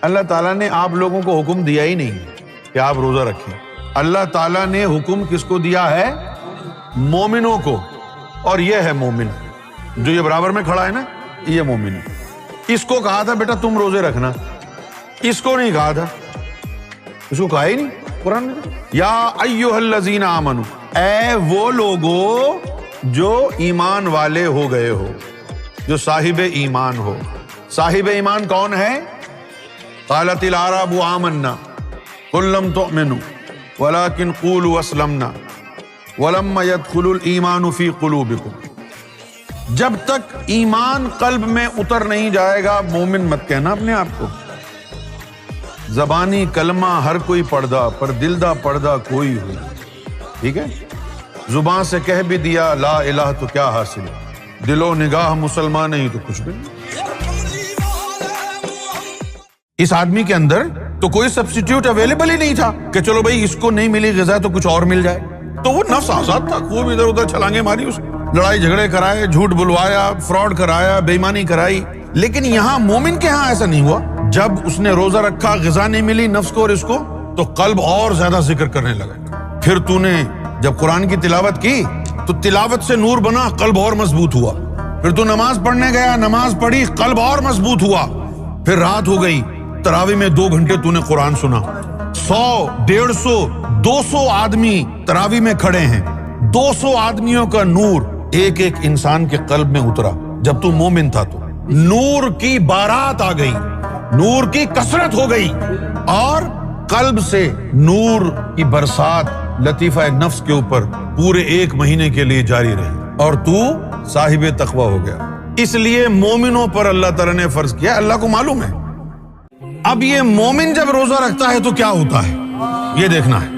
اللہ تعالیٰ نے آپ لوگوں کو حکم دیا ہی نہیں کہ آپ روزہ رکھیں. اللہ تعالیٰ نے حکم کس کو دیا ہے؟ مومنوں کو. اور یہ ہے مومن جو یہ برابر میں کھڑا ہے نا, یہ مومن ہے. اس کو کہا تھا بیٹا تم روزے رکھنا, اس کو نہیں کہا تھا. اس کو کہا ہی نہیں قرآن میں. یا ایھا الذین آمنو, اے وہ لوگو جو ایمان والے ہو گئے ہو, جو صاحب ایمان ہو. صاحب ایمان کون ہے؟ قالت الاعراب آمنا قل لم تؤمنوا ولكن قولوا اسلمنا ولما يدخل الایمان فی قلوبکم. جب تک ایمان قلب میں اتر نہیں جائے گا مومن مت کہنا اپنے آپ کو. زبانی کلمہ ہر کوئی پڑھدا, پر دل دا پڑھدا کوئی ہو. ٹھیک ہے, زبان سے کہہ بھی دیا لا الہ تو کیا حاصل, دل و نگاہ مسلمان نہیں تو کچھ بھی نہیں. اس آدمی کے اندر تو کوئی سبسٹیٹیوٹ اویلیبل ہی نہیں تھا کہ چلو بھائی اس کو نہیں ملی غذا تو کچھ اور مل جائے. تو وہ نفس آزاد تھا, خوب ادھر ادھر چھلانگیں ماری, اس لڑائی جھگڑے کرائے, جھوٹ بلوایا, فراڈ کرایا, بے ایمانی کرائی. لیکن یہاں مومن کے ہاں ایسا نہیں ہوا. جب اس نے روزہ رکھا, غذا نہیں ملی نفس کو اور اس کو, تو قلب اور زیادہ ذکر کرنے لگا. پھر تو نے جب قرآن کی تلاوت کی تو تلاوت سے نور بنا, قلب اور مضبوط ہوا. پھر تو نماز پڑھنے گیا, نماز پڑھی, قلب اور مضبوط ہوا. پھر رات ہو گئی, تراویح میں 2 گھنٹے تو نے قرآن سنا. 100, 150, 200 آدمی تراویح میں کھڑے ہیں. 200 آدمیوں کا نور ایک ایک انسان کے قلب میں اترا. جب تو مومن تھا تو نور کی بارات آ گئی, نور کی کثرت ہو گئی, اور قلب سے نور کی برسات لطیفہ نفس کے اوپر پورے 1 مہینے کے لیے جاری رہی, اور تو صاحب تقوی ہو گیا. اس لیے مومنوں پر اللہ تعالیٰ نے فرض کیا, اللہ کو معلوم ہے. اب یہ مومن جب روزہ رکھتا ہے تو کیا ہوتا ہے یہ دیکھنا ہے.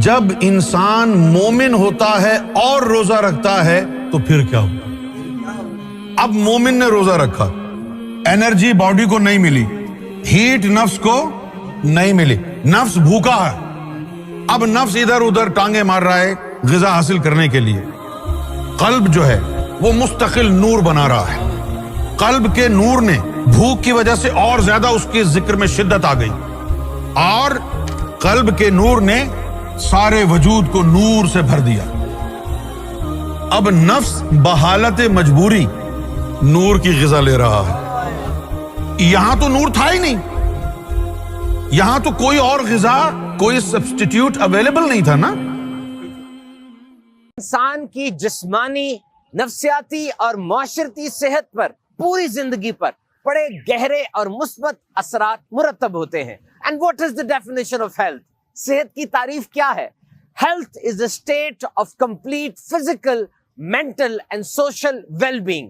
جب انسان مومن ہوتا ہے اور روزہ رکھتا ہے تو پھر کیا ہوتا ہے؟ اب مومن نے روزہ رکھا, انرجی باڈی کو نہیں ملی, ہیٹ نفس کو نہیں ملی, نفس بھوکا ہے. اب نفس ادھر ادھر ٹانگیں مار رہا ہے غذا حاصل کرنے کے لیے. قلب جو ہے وہ مستقل نور بنا رہا ہے. قلب کے نور نے بھوک کی وجہ سے اور زیادہ اس کے ذکر میں شدت آ گئی, اور قلب کے نور نے سارے وجود کو نور سے بھر دیا. اب نفس بحالت مجبوری نور کی غذا لے رہا ہے. یہاں تو نور تھا ہی نہیں, یہاں تو کوئی اور غذا, کوئی سبسٹیٹیوٹ اویلیبل نہیں تھا نا. انسان کی جسمانی, نفسیاتی اور معاشرتی صحت پر, پوری زندگی پر بڑے گہرے اور مثبت اثرات مرتب ہوتے ہیں. And what is the definition of health? صحت کی تعریف کیا ہے؟ Health is a state of complete physical, mental and social well being.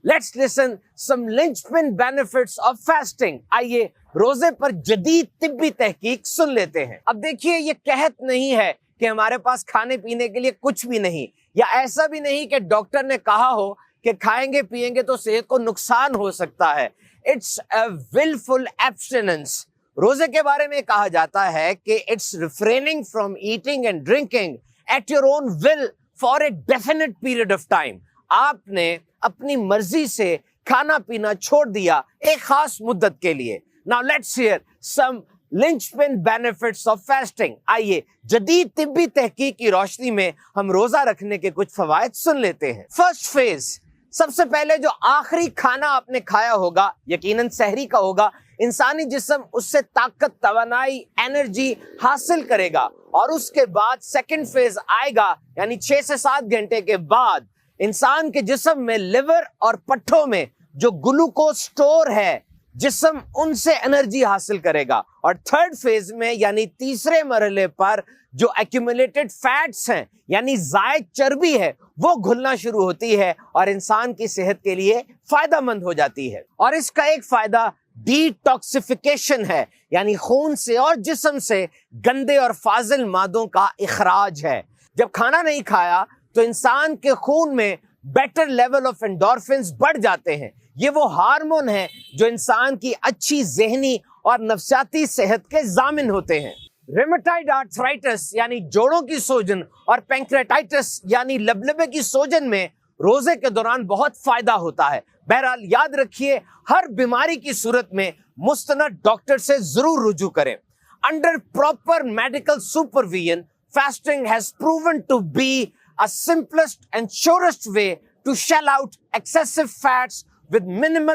Let's listen some lunch pin benefits of fasting. آئیے روزے پر جدید طبی تحقیق سن لیتے ہیں. اب دیکھیے, یہ قحط نہیں ہے کہ ہمارے پاس کھانے پینے کے لیے کچھ بھی نہیں, یا ایسا بھی نہیں کہ ڈاکٹر نے کہا ہو کہ کھائیں گے پیئیں گے تو صحت کو نقصان ہو سکتا ہے. It's a willful abstinence. روزے کے بارے میں کہا جاتا ہے کہ it's refraining from eating and drinking at your own will for a definite period of time. آپ نے اپنی مرضی سے کھانا پینا چھوڑ دیا ایک خاص مدت کے لیے. Now let's hear some linchpin benefits of fasting. آئیے جدید طبی تحقیق کی روشنی میں ہم روزہ رکھنے کے کچھ فوائد سن لیتے ہیں. فرسٹ فیز, سب سے پہلے جو آخری کھانا آپ نے کھایا ہوگا یقیناً سحری کا ہوگا, انسانی جسم اس سے طاقت, توانائی, انرجی حاصل کرے گا, اور اس کے بعد سیکنڈ فیز آئے گا, یعنی 6 سے 7 گھنٹے کے بعد انسان کے جسم میں لیور اور پٹھوں میں جو گلوکوز سٹور ہے جسم ان سے انرجی حاصل کرے گا. اور تھرڈ فیز میں یعنی تیسرے مرحلے پر جو ایکیومولیٹڈ فیٹس ہیں یعنی زائد چربی ہے وہ گھلنا شروع ہوتی ہے اور انسان کی صحت کے لیے فائدہ مند ہو جاتی ہے. اور اس کا ایک فائدہ ڈیٹاکسیفیکیشن ہے, یعنی خون سے اور جسم سے گندے اور فاضل مادوں کا اخراج ہے. جب کھانا نہیں کھایا تو انسان کے خون میں بیٹر لیول آف انڈورفنز بڑھ جاتے ہیں. یہ وہ ہارمون ہیں جو انسان کی اچھی ذہنی اور نفسیاتی صحت کے ضامن ہوتے ہیں. ریمیٹائڈ آرتھرائٹس یعنی جوڑوں کی سوجن اور پینکریٹائٹس یعنی لبلبے کی سوجن میں روزے کے دوران بہت فائدہ ہوتا ہے. بہرحال یاد رکھیے ہر بیماری کی صورت میں مستند ڈاکٹر سے ضرور رجوع کریں. Under proper medical supervision, fasting has proven to be a simplest and surest way to shell out excessive fats with minimal